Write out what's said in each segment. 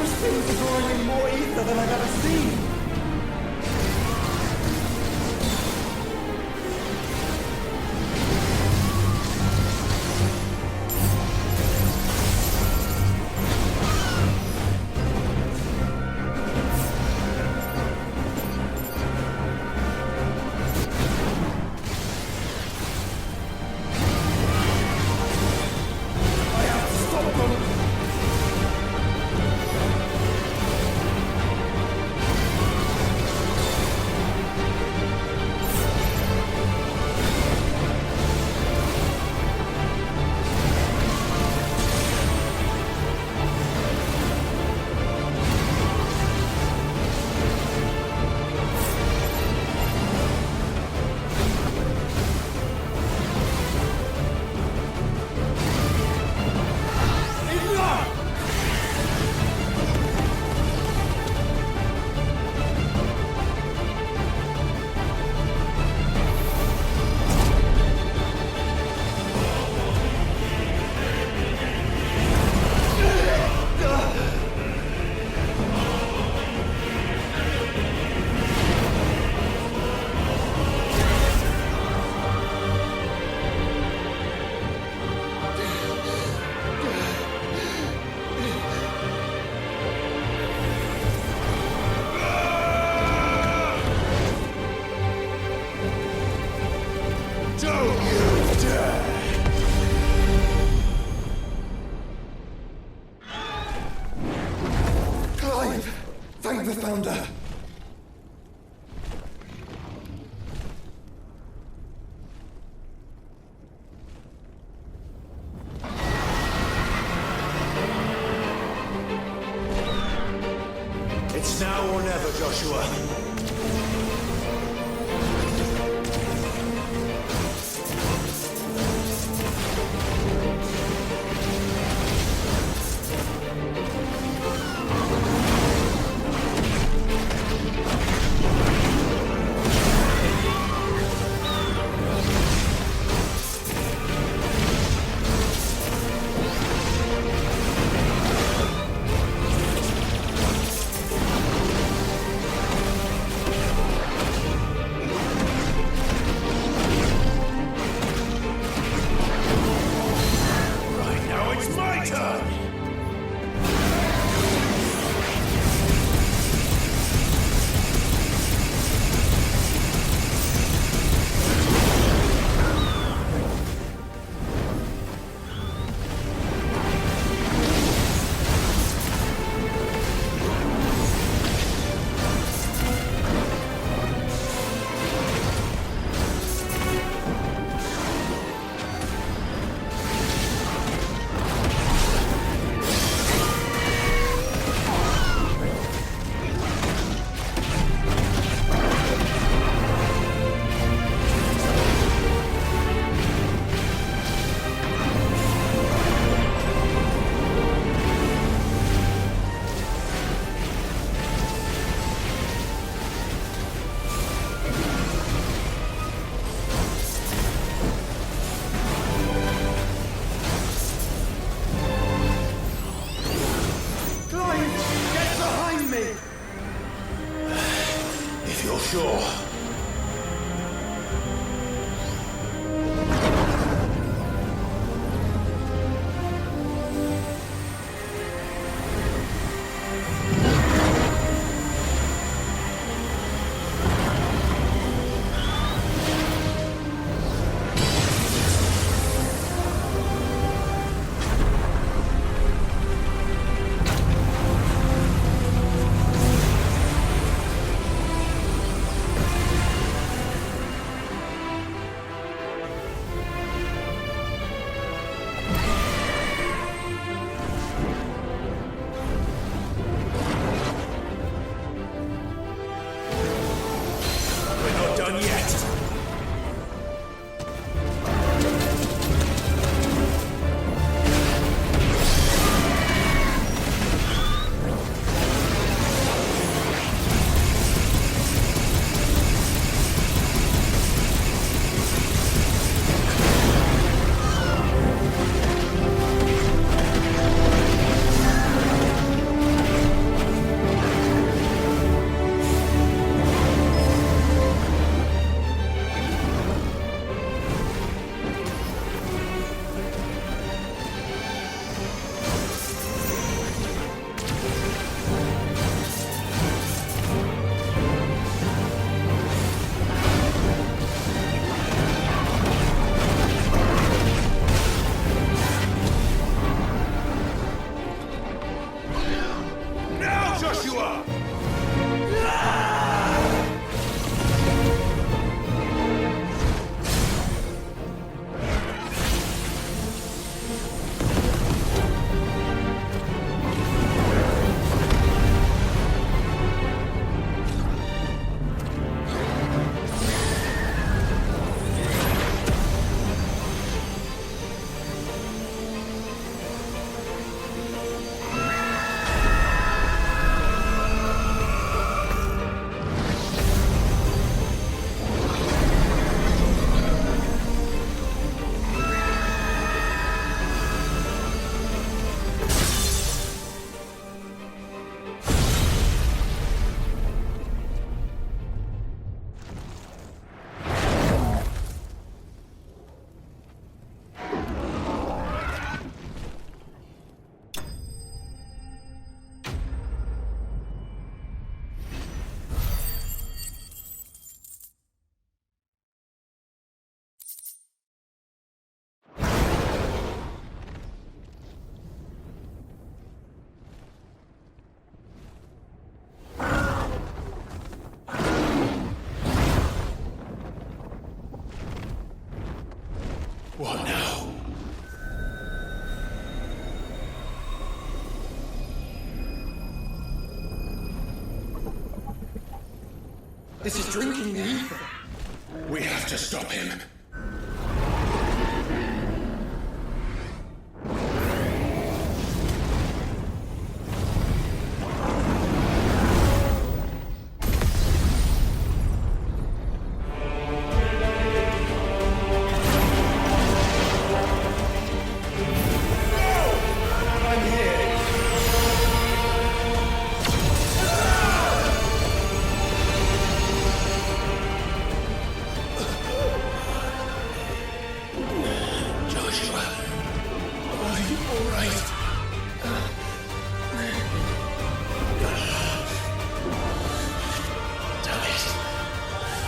Those things are drawing in more ether than I've ever seen. Thank the Founder! It's now or never, Joshua. Sure. This is drinking the ether. We have to stop him.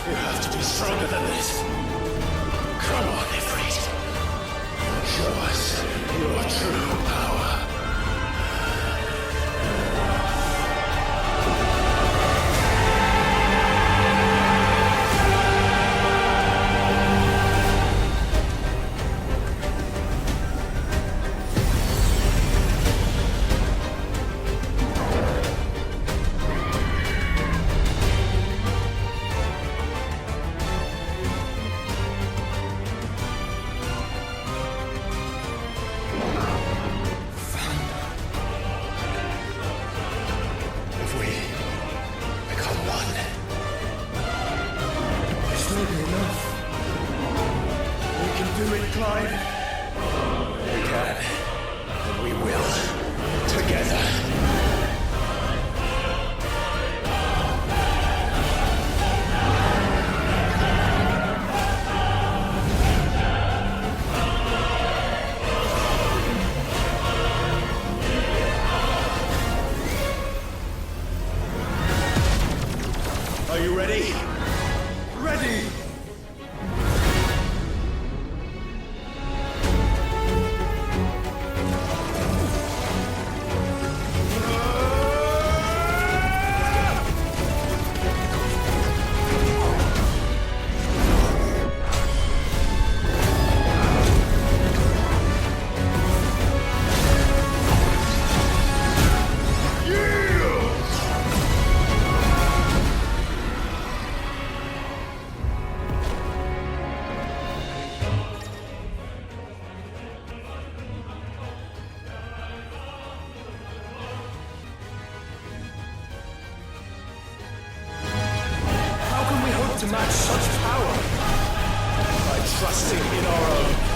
You have to be stronger than this. Come on, Fenífrixt. Show us your true power. Do it, Clive. We can. And we will. Together. Are you ready? Ready! To match such power By trusting in our own.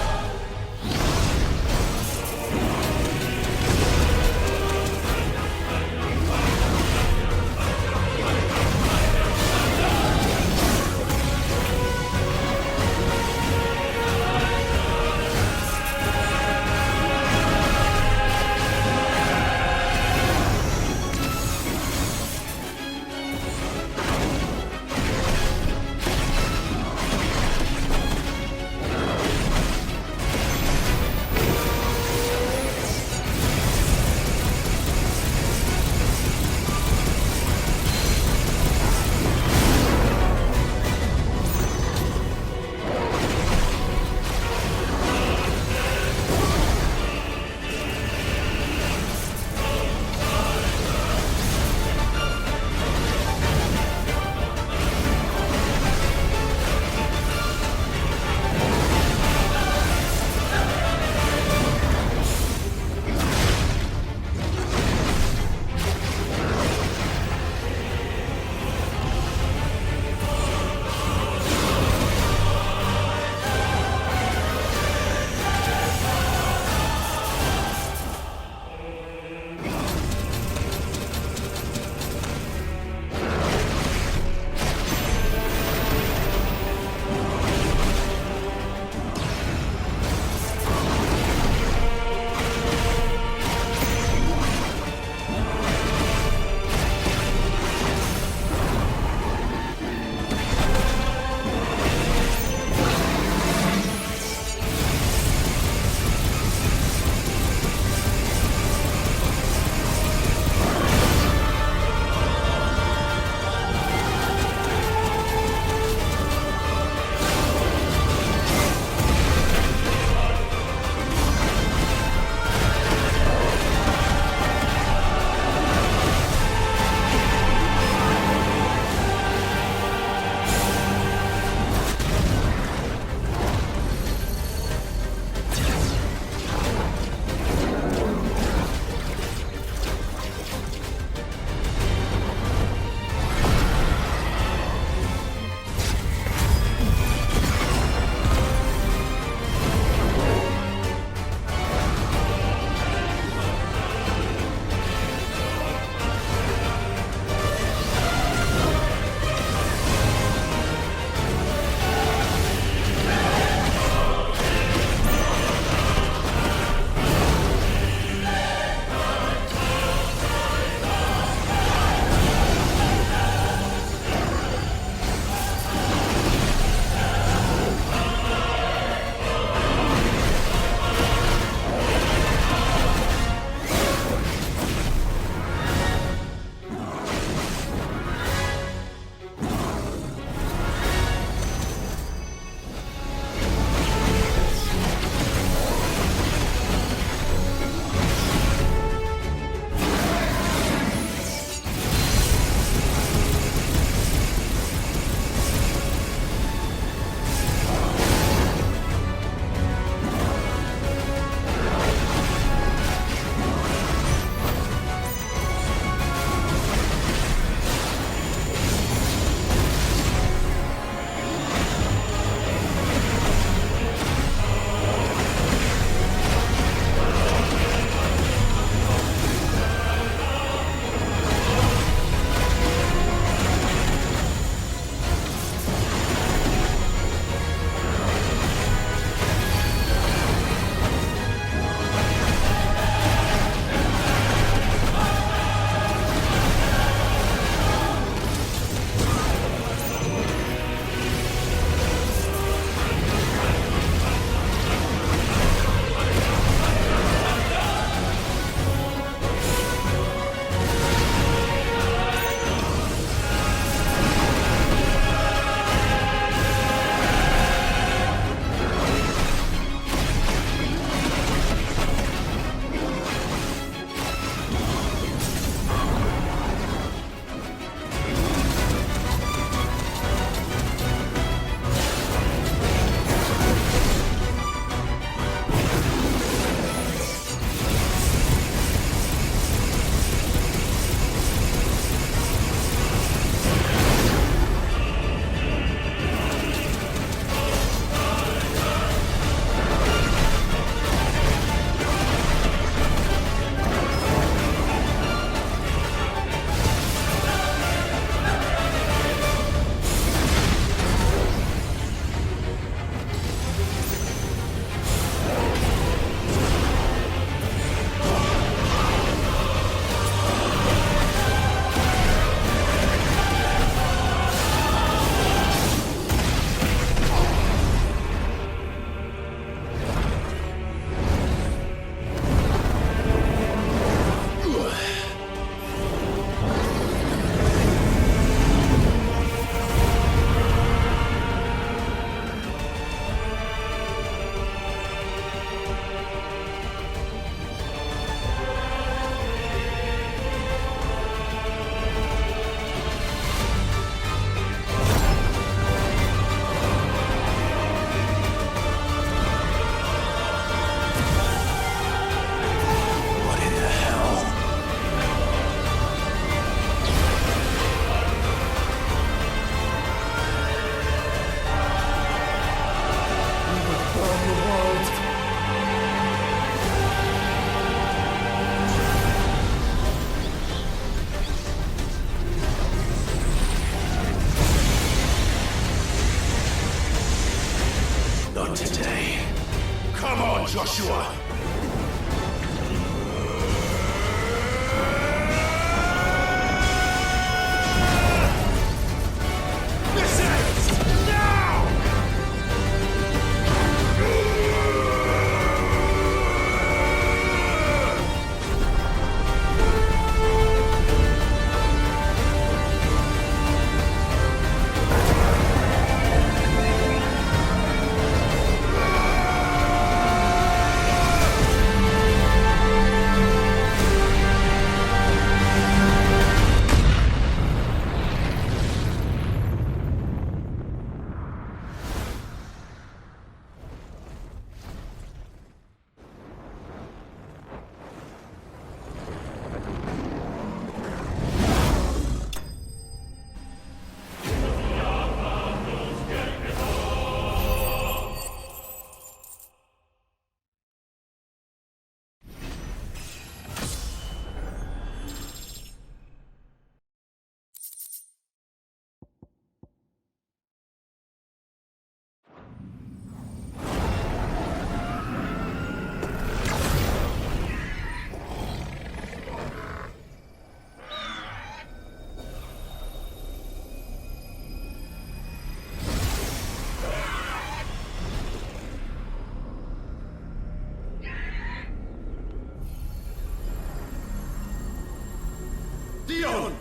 on!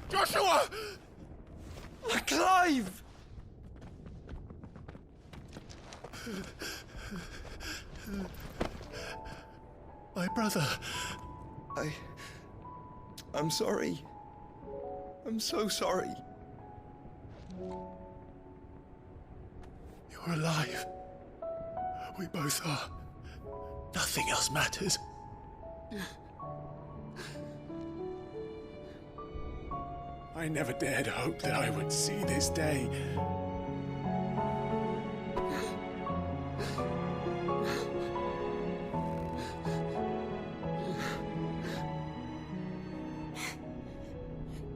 Joshua! Clive! My brother. I'm sorry. I'm so sorry. You're alive. We both are. Nothing else matters. I never dared hope that I would see this day.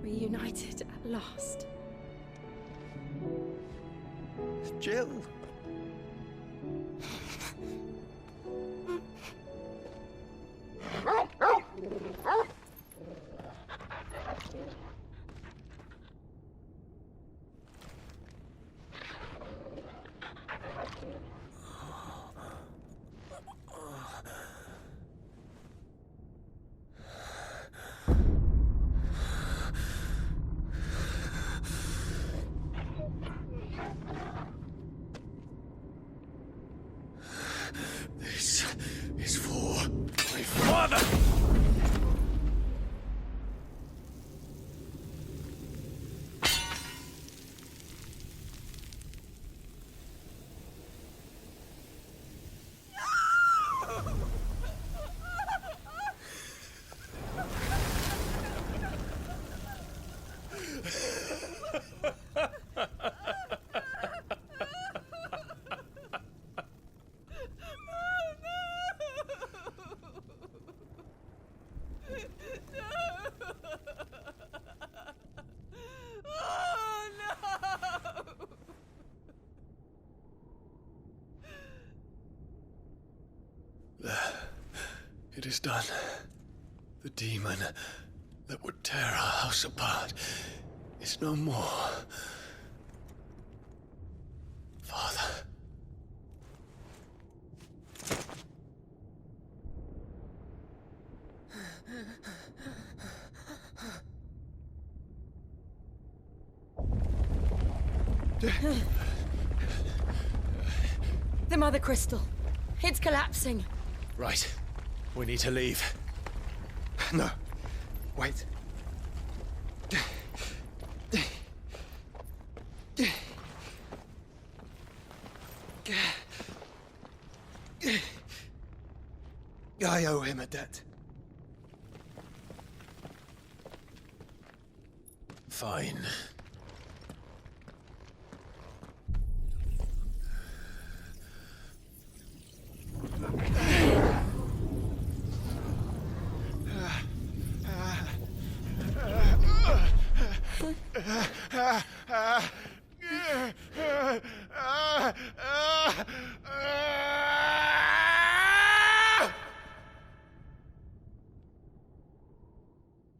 Reunited at last. Jill. This is for my father! It is done. The demon that would tear our house apart is no more. Father. The Mother Crystal. It's collapsing. Right. We need to leave. No. Wait. I owe him a debt. Fine.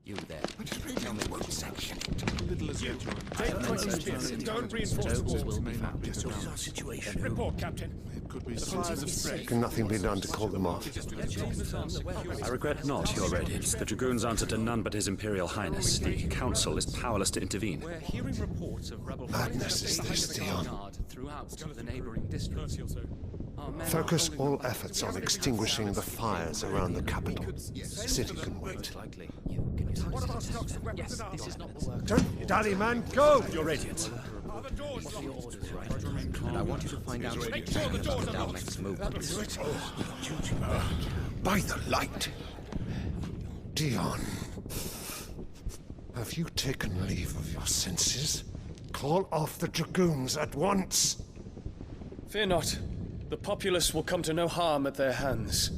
You there. Tell me what section. Don't reinforce the walls. Situation. Report, Captain. Can nothing be done to call them off? I regret not, Your Radiance. The Dragoons answer to none but His Imperial Highness. The Council is powerless to intervene. We're hearing reports of rebel Madness is this, Dion. throughout the neighboring districts. Our men Focus are all efforts on extinguishing the fires around the capital. The city can wait. What about stocks of weapons and armor? Don't dally, man, go! Your Radiance. Father George, What are your orders, right? And I want you to find out what you can about the Dalmec's movements. By the light! Dion, have you taken leave of your senses? Call off the dragoons at once! Fear not. The populace will come to no harm at their hands.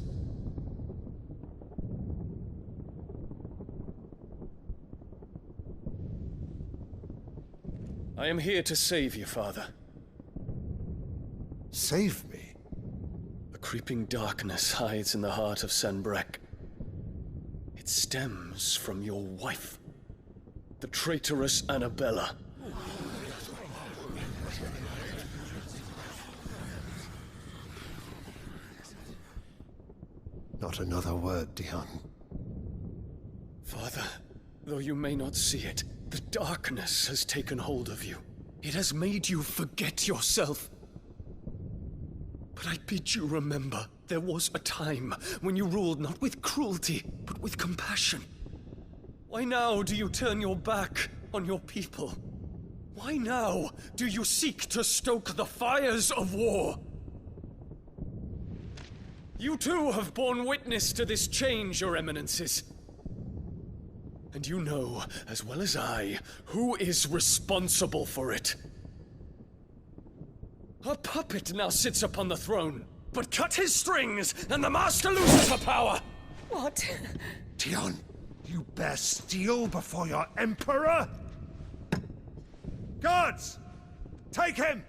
I am here to save you, Father. Save me? A creeping darkness hides in the heart of Sanbreque. It stems from your wife, the traitorous Annabella. Not another word, Dion. Father, though you may not see it, the darkness has taken hold of you. It has made you forget yourself. But I bid you remember, there was a time when you ruled not with cruelty, but with compassion. Why now do you turn your back on your people? Why now do you seek to stoke the fires of war? You too have borne witness to this change, Your Eminences. And you know, as well as I, who is responsible for it. A puppet now sits upon the throne, but cut his strings, and the master loses her power! What? Dion, you bear steel before your emperor? Guards! Take him!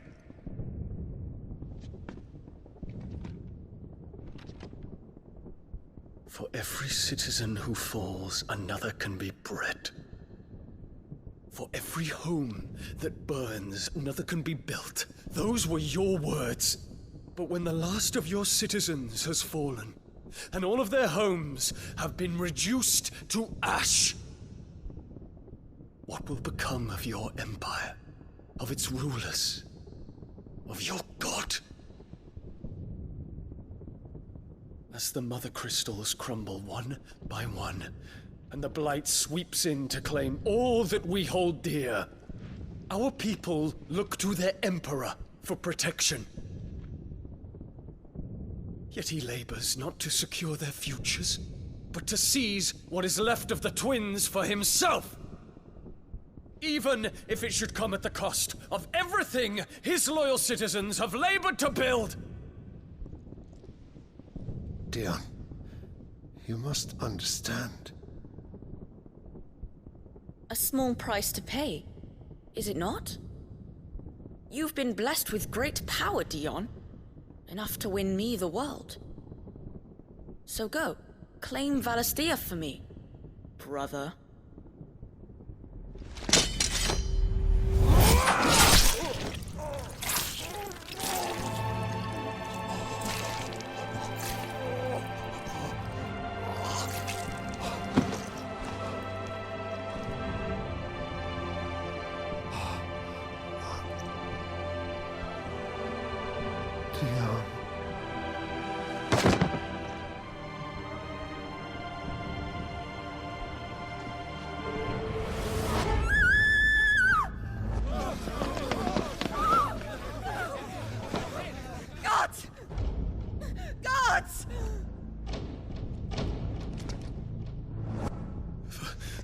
For every citizen who falls, another can be bred. For every home that burns, another can be built. Those were your words. But when the last of your citizens has fallen, and all of their homes have been reduced to ash, what will become of your empire, of its rulers, of your god? As the mother crystals crumble one by one, and the blight sweeps in to claim all that we hold dear, our people look to their emperor for protection. Yet he labors not to secure their futures, but to seize what is left of the twins for himself. Even if it should come at the cost of everything his loyal citizens have labored to build. Dion, you must understand. A small price to pay, is it not? You've been blessed with great power, Dion. Enough to win me the world. So go, claim Valisthea for me, brother. Dion. Gods! Gods!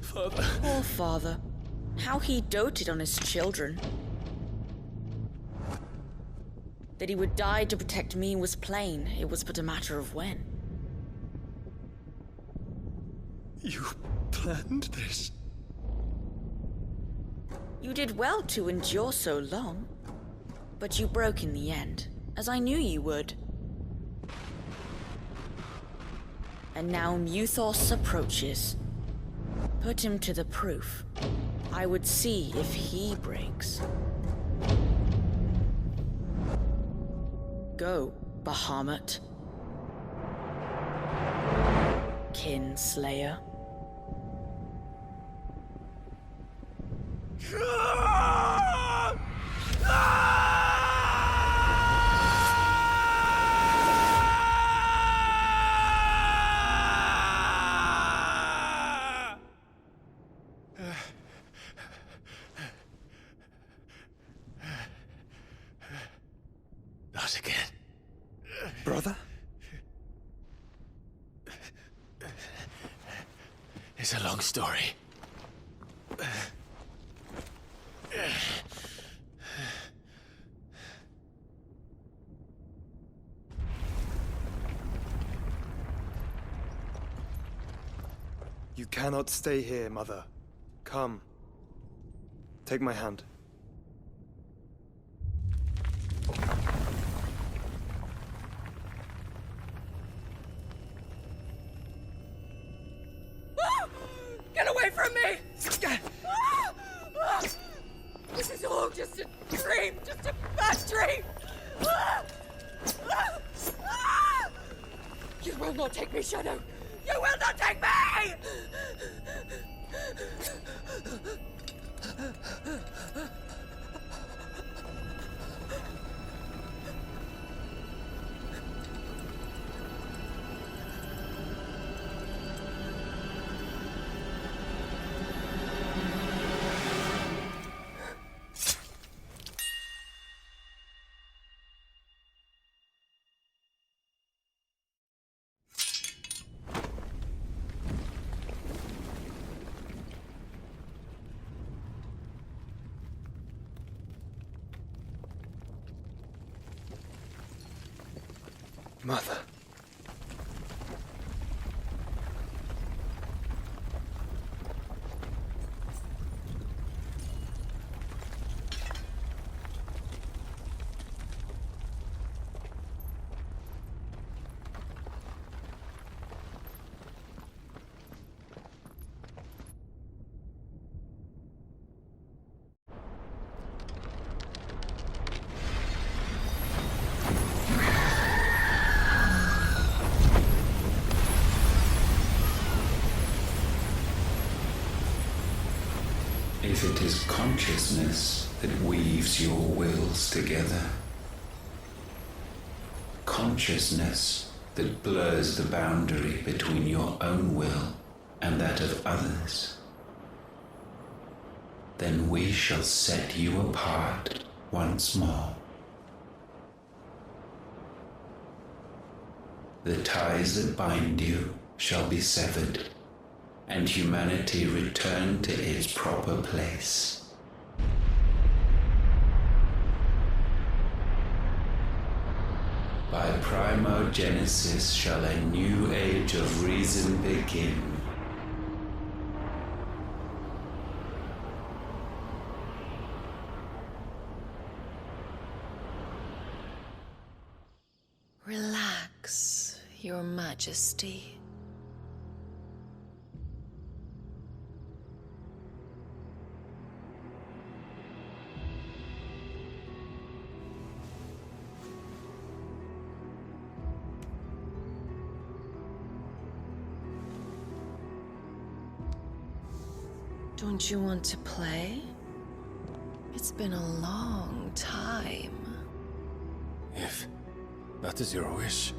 Father. Poor father. How he doted on his children. That he would die to protect me was plain. It was but a matter of when. You planned this? You did well to endure so long. But you broke in the end, as I knew you would. And now Muthos approaches. Put him to the proof. I would see if he breaks. Go, Bahamut. Kinslayer. It's a long story. You cannot stay here, Mother. Come. Take my hand. Get away from me! This is all just a dream, just a bad dream! You will not take me, Shadow! You will not take me! Mother. If it is consciousness that weaves your wills together, consciousness that blurs the boundary between your own will and that of others, then we shall set you apart once more. The ties that bind you shall be severed, and humanity return to its proper place. By primogenesis shall a new age of reason begin. Relax, Your Majesty. Don't you want to play? It's been a long time. If that is your wish.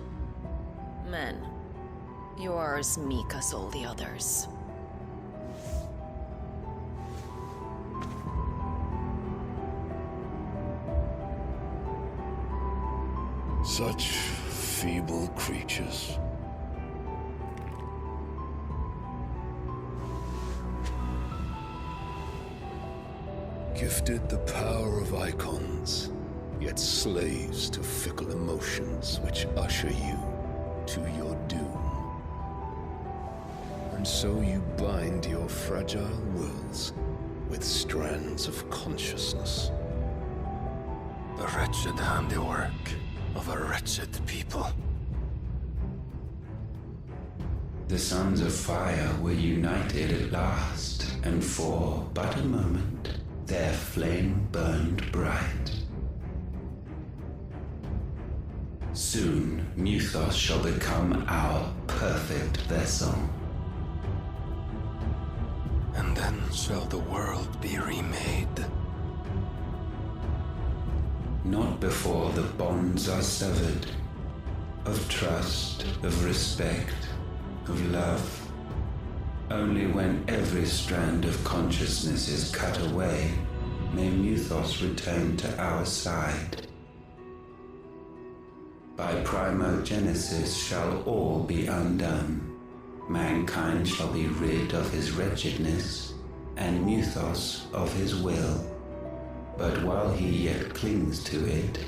Men, you are as meek as all the others. Such feeble creatures. Gifted the power of icons, yet slaves to fickle emotions which usher you to your doom. And so you bind your fragile wills with strands of consciousness. The wretched handiwork of a wretched people. The sons of fire were united at last, and for but a moment, their flame burned bright. Soon, Muthos shall become our perfect vessel. And then shall the world be remade. Not before the bonds are severed, of trust, of respect, of love. Only when every strand of consciousness is cut away, may Muthos return to our side. By primogenesis shall all be undone, Mankind shall be rid of his wretchedness, and Mythos of his will. But while he yet clings to it,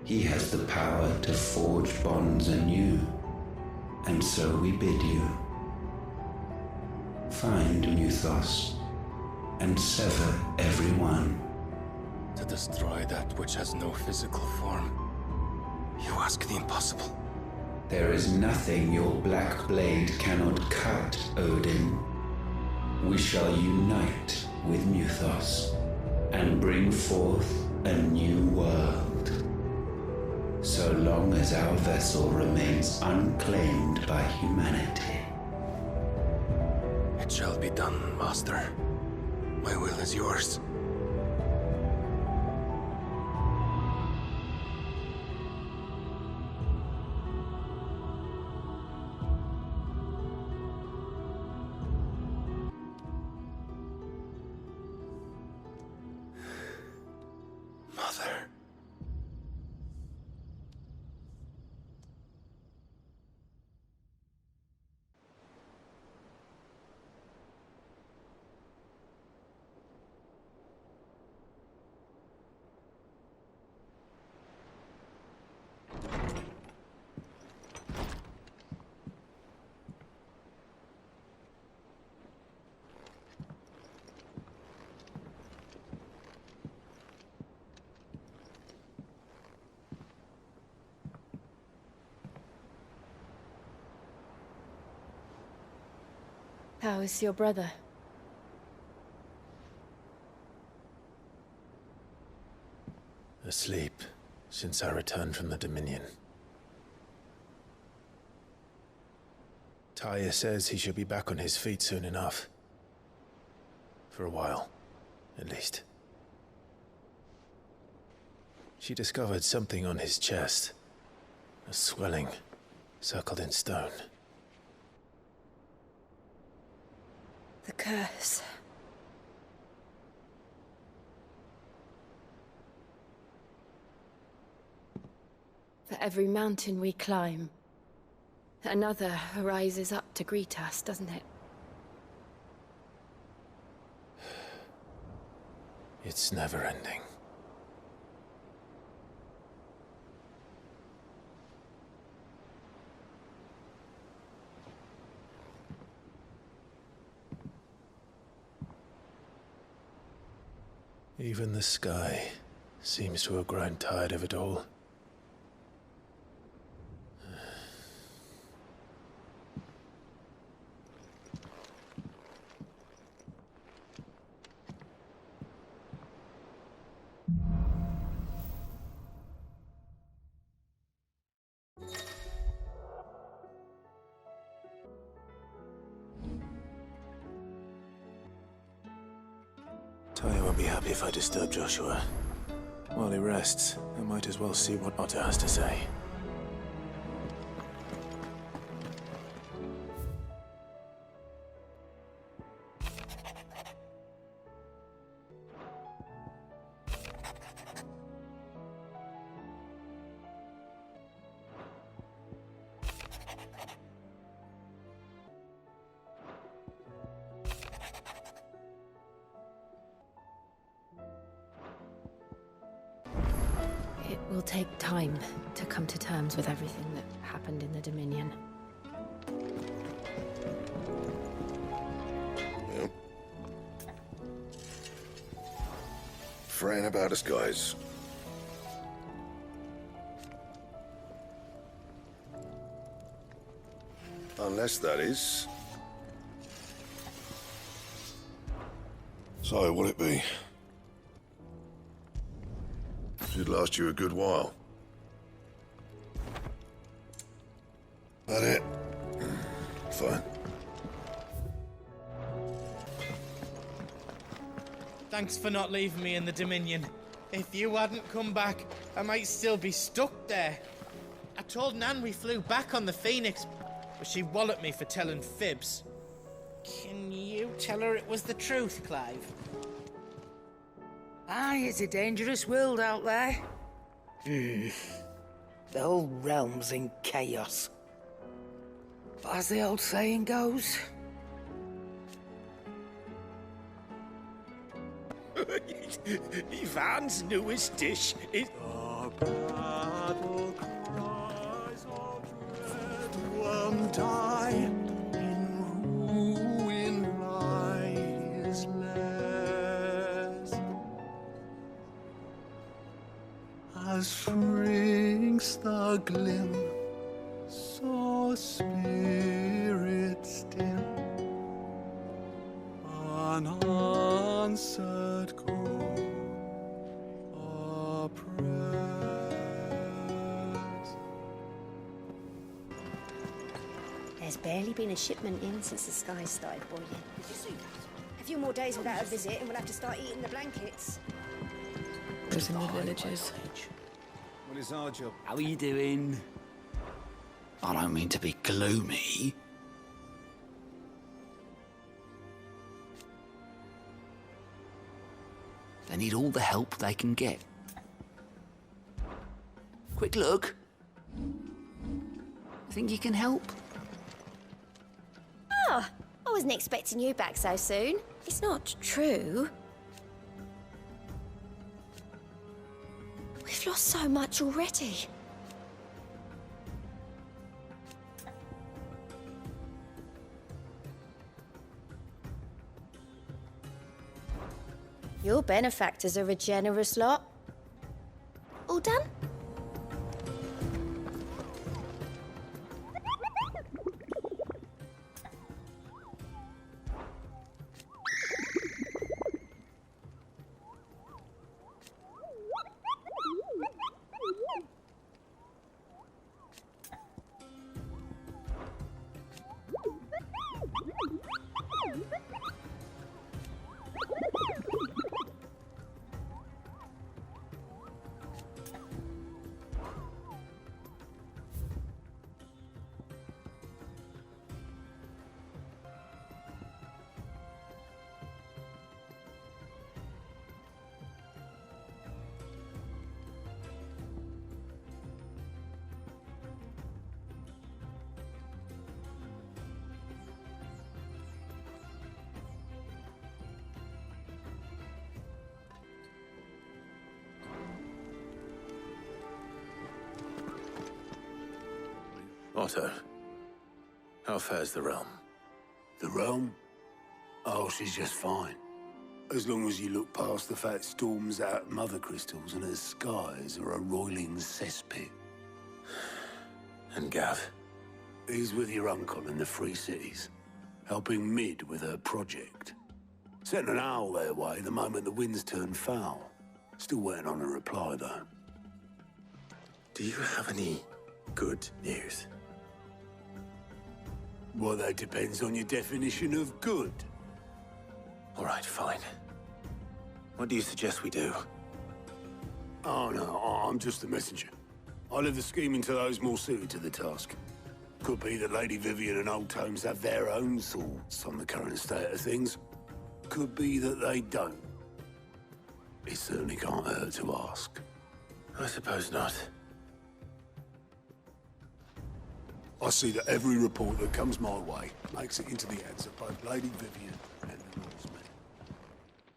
he has the power to forge bonds anew, and so we bid you. Find Mythos, and sever every one. To destroy that which has no physical form, you ask the impossible. There is nothing your black blade cannot cut, Odin. We shall unite with Mythos, and bring forth a new world. So long as our vessel remains unclaimed by humanity. It shall be done, Master. My will is yours. Mother. How is your brother? Asleep, since I returned from the Dominion. Tyre says he should be back on his feet soon enough. For a while, at least. She discovered something on his chest. A swelling, circled in stone. The curse. For every mountain we climb, another rises up to greet us, doesn't it? It's never ending. Even the sky seems to have grown tired of it all. Tyre won't be happy if I disturb Joshua. While he rests, I might as well see what Otter has to say. It will take time to come to terms with everything that happened in the Dominion. Yep. Fraying about us, guys. Unless that is... So, will it be? Should last you a good while. That it? Fine. Thanks for not leaving me in the Dominion. If you hadn't come back, I might still be stuck there. I told Nan we flew back on the Phoenix, but she walloped me for telling fibs. Can you tell her it was the truth, Clive? Aye, it's a dangerous world out there. The whole realm's in chaos. As the old saying goes. Ivan's newest dish is... The battle cries of dread will die. In ruin lies less. As shrinks the glim, so spirits dim, unanswered call oppressed. There's barely been a shipment in since the sky started boiling. Did you see that? A few more days without a visit and we'll have to start eating the blankets. There's in the villages. What is our job? How are you doing? I don't mean to be gloomy. They need all the help they can get. Quick look. Think you can help? Oh, I wasn't expecting you back so soon. It's not true. We've lost so much already. Your benefactors are a generous lot. All done? Otto, how fares the realm? The realm? Oh, she's just fine. As long as you look past the fat storms out mother crystals and her skies are a roiling cesspit. And Gav? He's with your uncle in the Free Cities, helping Mid with her project. Sent an owl their way the moment the winds turned foul. Still waiting on a reply, though. Do you have any good news? Well, that depends on your definition of good. All right, fine. What do you suggest we do? Oh, no, I'm just a messenger. I leave the scheming to those more suited to the task. Could be that Lady Vivian and Old Tomes have their own thoughts on the current state of things. Could be that they don't. It certainly can't hurt to ask. I suppose not. I see that every report that comes my way makes it into the hands of both Lady Vivian and the Norsemen.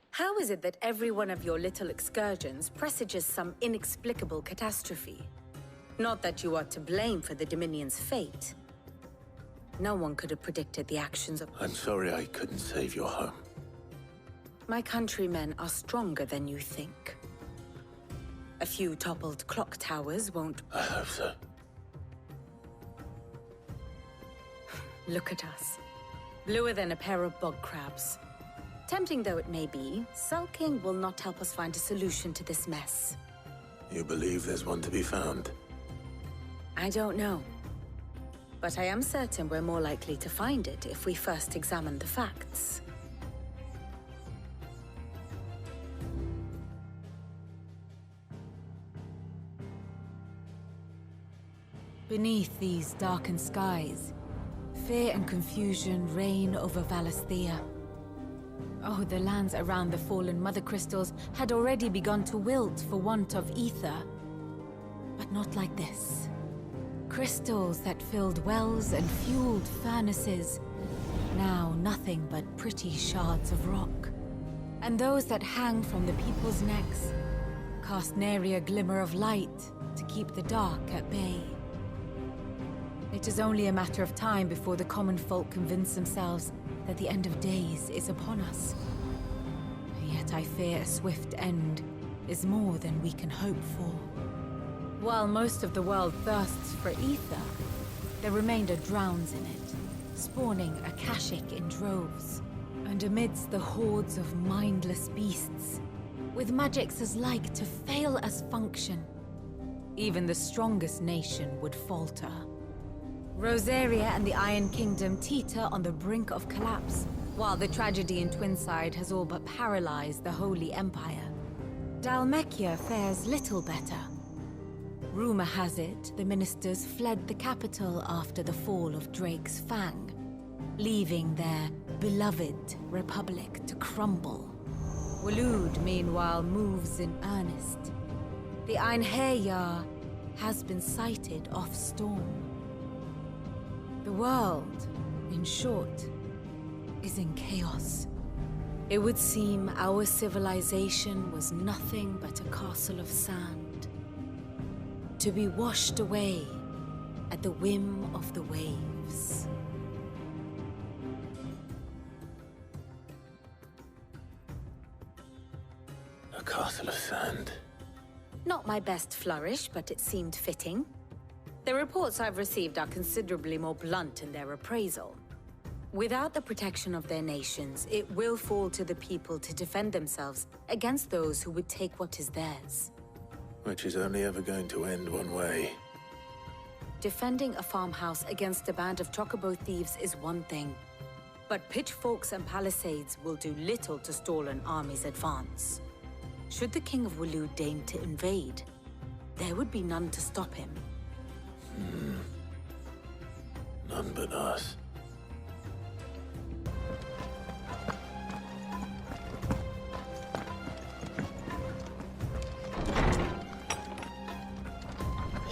How is it that every one of your little excursions presages some inexplicable catastrophe? Not that you are to blame for the Dominion's fate. No one could have predicted the actions of... I'm sorry I couldn't save your home. My countrymen are stronger than you think. A few toppled clock towers won't... I hope so. Look at us. Bluer than a pair of bog crabs. Tempting though it may be, sulking will not help us find a solution to this mess. You believe there's one to be found? I don't know. But I am certain we're more likely to find it if we first examine the facts. Beneath these darkened skies, fear and confusion reign over Valisthea. Oh, the lands around the fallen mother crystals had already begun to wilt for want of ether. But not like this. Crystals that filled wells and fueled furnaces. Now nothing but pretty shards of rock. And those that hang from the people's necks cast nary a glimmer of light to keep the dark at bay. It is only a matter of time before the common folk convince themselves that the end of days is upon us. Yet I fear a swift end is more than we can hope for. While most of the world thirsts for ether, the remainder drowns in it, spawning Akashic in droves. And amidst the hordes of mindless beasts, with magics as like to fail as function, even the strongest nation would falter. Rosaria and the Iron Kingdom teeter on the brink of collapse, while the tragedy in Twinside has all but paralyzed the Holy Empire. Dhalmekia fares little better. Rumor has it the ministers fled the capital after the fall of Drake's Fang, leaving their beloved republic to crumble. Waloed, meanwhile, moves in earnest. The Einherjar has been sighted off-storm. The world, in short, is in chaos. It would seem our civilization was nothing but a castle of sand, to be washed away at the whim of the waves. A castle of sand. Not my best flourish, but it seemed fitting. The reports I've received are considerably more blunt in their appraisal. Without the protection of their nations, it will fall to the people to defend themselves against those who would take what is theirs. Which is only ever going to end one way. Defending a farmhouse against a band of chocobo thieves is one thing, but pitchforks and palisades will do little to stall an army's advance. Should the King of Waloed deign to invade, there would be none to stop him. None but us.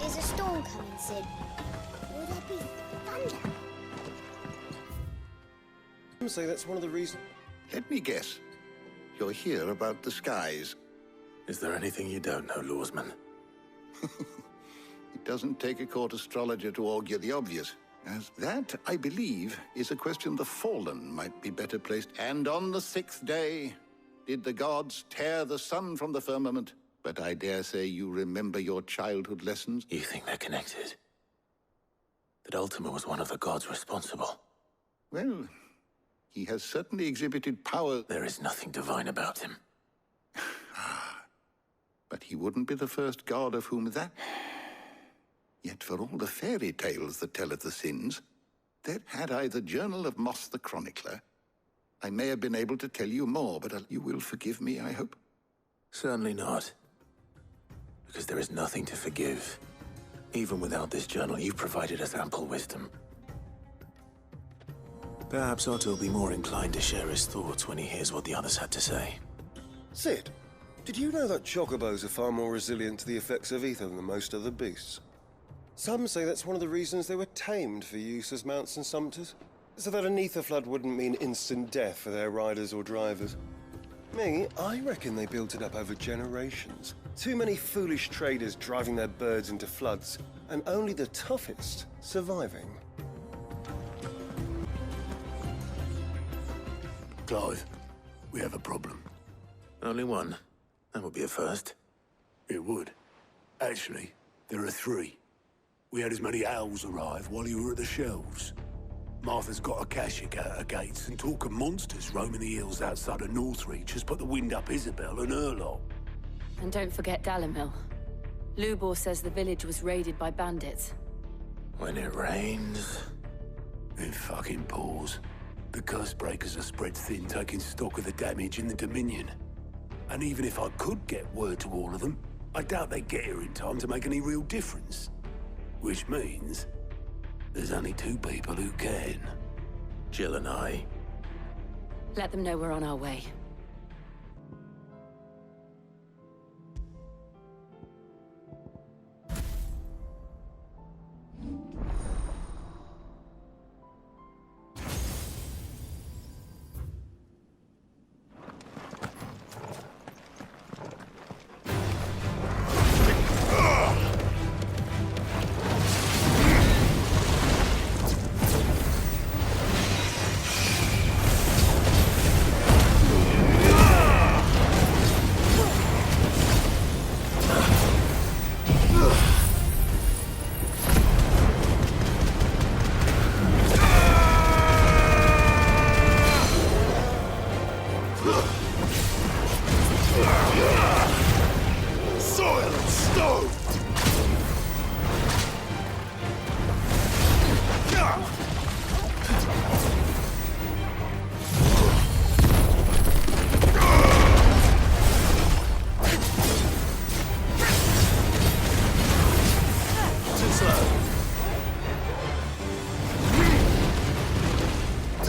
Is a storm coming, Sid? Will there be thunder? Some say that's one of the reasons. Let me guess. You're here about the skies. Is there anything you don't know, Lawsman? It doesn't take a court astrologer to augur the obvious. As that, I believe, is a question the Fallen might be better placed. And on the 6th day, did the gods tear the sun from the firmament? But I dare say you remember your childhood lessons. You think they're connected? That Ultima was one of the gods responsible? Well, he has certainly exhibited power. There is nothing divine about him. But he wouldn't be the first god of whom that... Yet for all the fairy tales that tell of the sins, that had I the Journal of Moss the Chronicler, I may have been able to tell you more, but you will forgive me, I hope? Certainly not. Because there is nothing to forgive. Even without this journal, you've provided us ample wisdom. Perhaps Otto will be more inclined to share his thoughts when he hears what the others had to say. Sid, did you know that chocobos are far more resilient to the effects of ether than most other beasts? Some say that's one of the reasons they were tamed for use as mounts and sumpters, so that an ether flood wouldn't mean instant death for their riders or drivers. Me, I reckon they built it up over generations. Too many foolish traders driving their birds into floods, and only the toughest surviving. Clive, we have a problem. Only one. That would be a first. It would. Actually, there are 3. We had as many owls arrive while you were at the shelves. Martha's got Akashic at her gates, and talk of monsters roaming the hills outside of Northreach has put the wind up Isabel and her lot. And don't forget Dalimil. Lubor says the village was raided by bandits. When it rains... It fucking pours. The curse breakers are spread thin, taking stock of the damage in the Dominion. And even if I could get word to all of them, I doubt they'd get here in time to make any real difference. Which means there's only 2 people who can. Jill and I. Let them know we're on our way.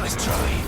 Nice try.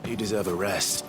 You deserve a rest.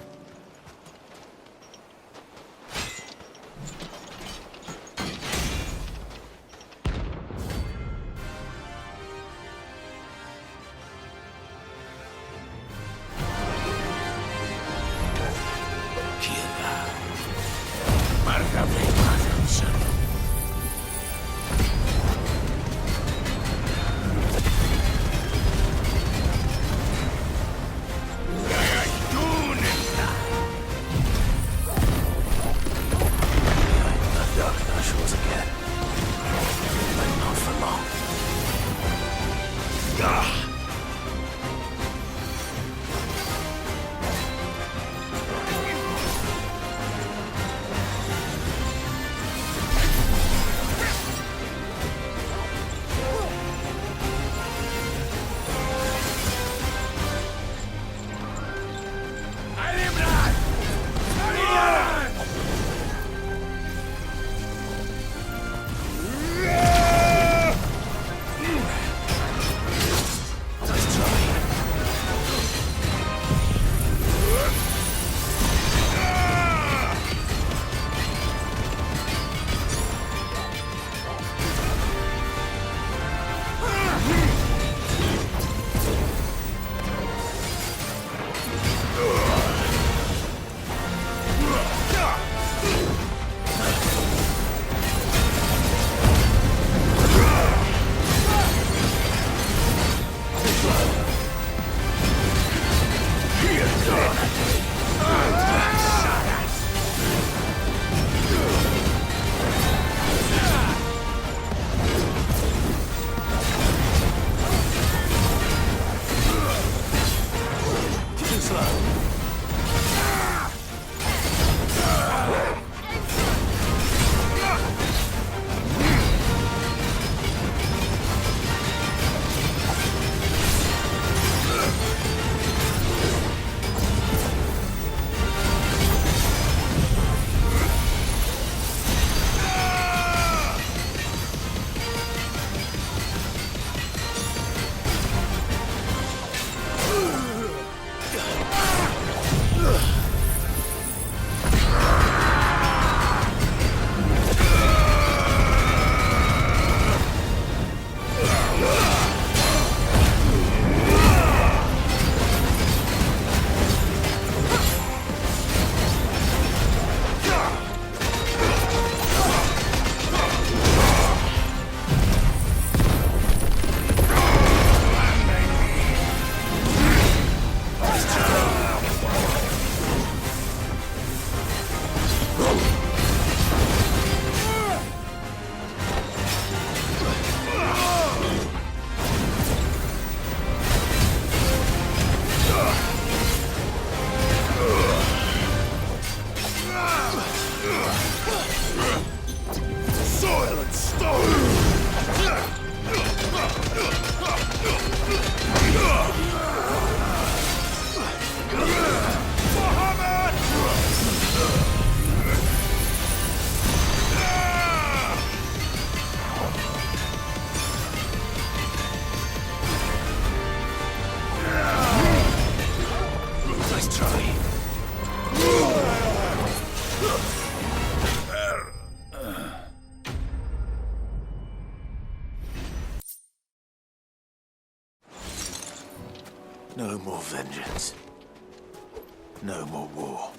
No more vengeance. No more war.